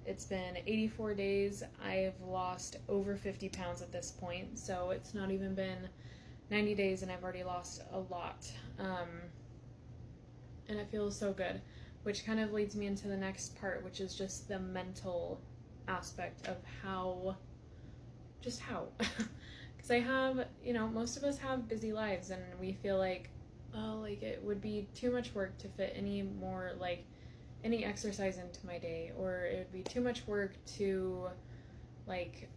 It's been 84 days. I've lost over 50 pounds at this point, so it's not even been 90 days and I've already lost a lot. And it feels so good, which kind of leads me into the next part, which is just the mental aspect of how. Because I have, most of us have busy lives and we feel like, oh, like it would be too much work to fit any more, like, any exercise into my day, or it would be too much work to, like,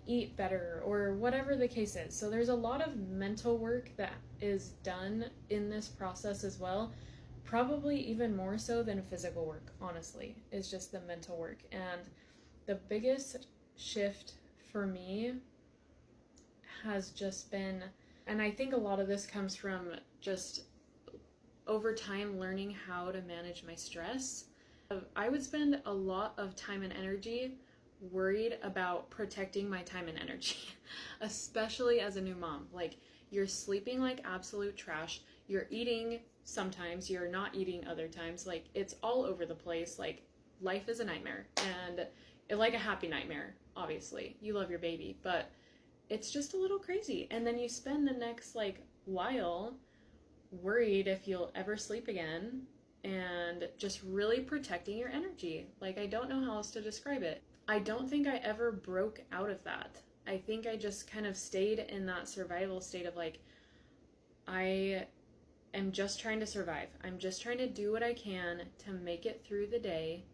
eat better, or whatever the case is. So there's a lot of mental work that is done in this process as well, probably even more so than physical work, honestly, is just the mental work. And the biggest shift for me has just been, and I think a lot of this comes from just over time learning how to manage my stress. I would spend a lot of time and energy worried about protecting my time and energy, especially as a new mom. Like, you're sleeping like absolute trash, you're eating sometimes, you're not eating other times, like it's all over the place. Like, life is a nightmare, and like a happy nightmare, obviously. You love your baby, but it's just a little crazy. And then you spend the next like while worried if you'll ever sleep again, and just really protecting your energy. Like, I don't know how else to describe it. I don't think I ever broke out of that. I think I just kind of stayed in that survival state of like, I am just trying to survive. I'm just trying to do what I can to make it through the day,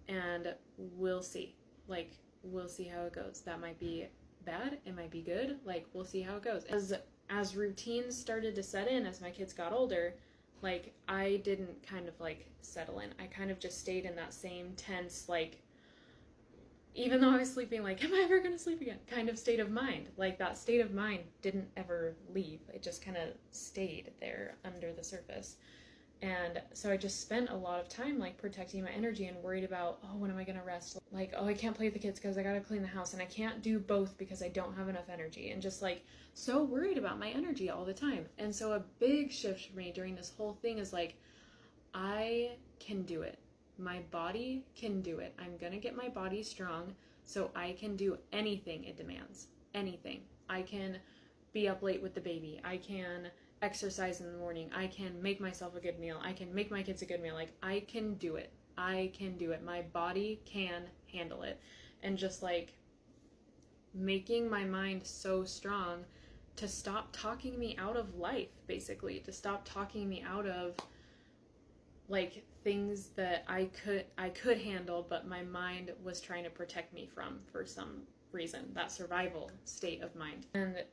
and we'll see. Like, we'll see how it goes. That might be bad, it might be good, like, we'll see how it goes. As routines started to set in, as my kids got older, like, I didn't kind of like settle in. I kind of just stayed in that same tense, like, even though I was sleeping, like, am I ever gonna sleep again kind of state of mind. Like, that state of mind didn't ever leave. It just kind of stayed there under the surface. And so I just spent a lot of time like protecting my energy and worried about, oh, when am I gonna rest? Like, oh, I can't play with the kids because I gotta clean the house, and I can't do both because I don't have enough energy, and just like so worried about my energy all the time. And so a big shift for me during this whole thing is like, I can do it. My body can do it. I'm gonna get my body strong so I can do anything it demands. Anything. I can be up late with the baby. I can exercise in the morning. I can make myself a good meal. I can make my kids a good meal. Like, I can do it. I can do it. My body can handle it. And just like making my mind so strong to stop talking me out of life, basically, to stop talking me out of like things that I could handle, but my mind was trying to protect me from for some reason, that survival state of mind. And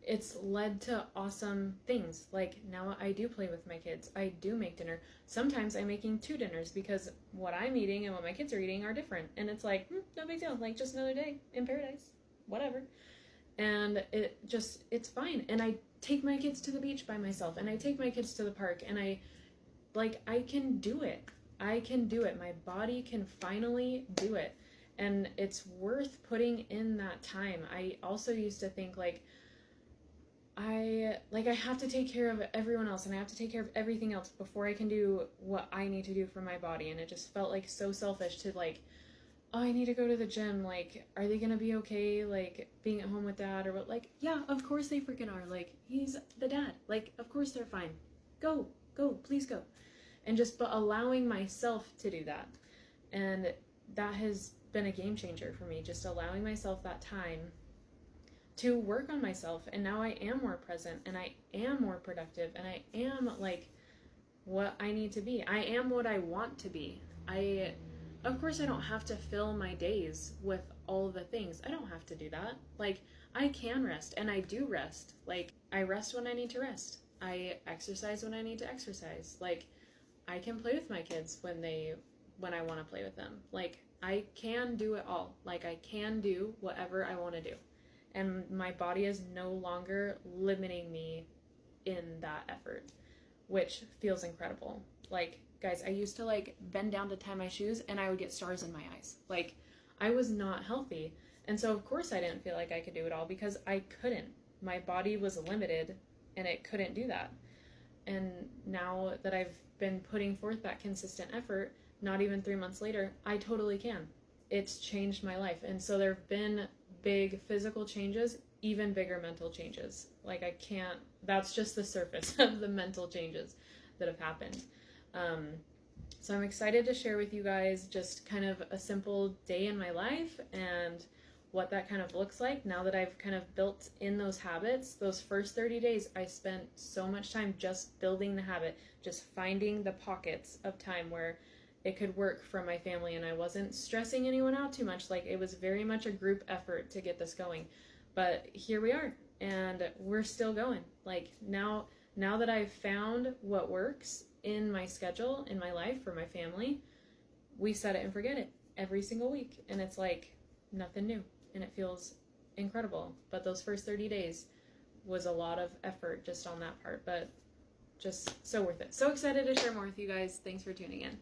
it's led to awesome things. Like, now I do play with my kids. I do make dinner. Sometimes I'm making 2 dinners because what I'm eating and what my kids are eating are different. And it's like, no big deal. Like, just another day in paradise. Whatever. And it's fine. And I take my kids to the beach by myself. And I take my kids to the park. And I can do it. I can do it. My body can finally do it. And it's worth putting in that time. I also used to think like, I have to take care of everyone else, and I have to take care of everything else before I can do what I need to do for my body. And it just felt like so selfish to like, oh, I need to go to the gym. Like, are they gonna be okay, like, being at home with dad? Or what? Like, yeah, of course they freaking are. Like, he's the dad. Like, of course they're fine. Go, please go. And but allowing myself to do that. And that has been a game changer for me, just allowing myself that time to work on myself. And now I am more present, and I am more productive, and I am like what I need to be. I am what I want to be. Of course I don't have to fill my days with all the things. I don't have to do that. Like, I can rest, and I do rest. Like, I rest when I need to rest. I exercise when I need to exercise. Like, I can play with my kids when I want to play with them. Like, I can do it all. Like, I can do whatever I want to do. And my body is no longer limiting me in that effort, which feels incredible. Like, guys, I used to like bend down to tie my shoes and I would get stars in my eyes. Like, I was not healthy. And so of course I didn't feel like I could do it all because I couldn't. My body was limited and it couldn't do that. And now that I've been putting forth that consistent effort, not even 3 months later, I totally can. It's changed my life. And so there have been big physical changes, even bigger mental changes. Like I can't, that's just the surface of the mental changes that have happened. So I'm excited to share with you guys just kind of a simple day in my life and what that kind of looks like now that I've kind of built in those habits. Those first 30 days, I spent so much time just building the habit, just finding the pockets of time where it could work for my family and I wasn't stressing anyone out too much. Like it was very much a group effort to get this going. But here we are and we're still going. Like now that I've found what works in my schedule, in my life, for my family, we set it and forget it every single week. And it's like nothing new. And it feels incredible. But those first 30 days was a lot of effort just on that part. But just so worth it. So excited to share more with you guys. Thanks for tuning in.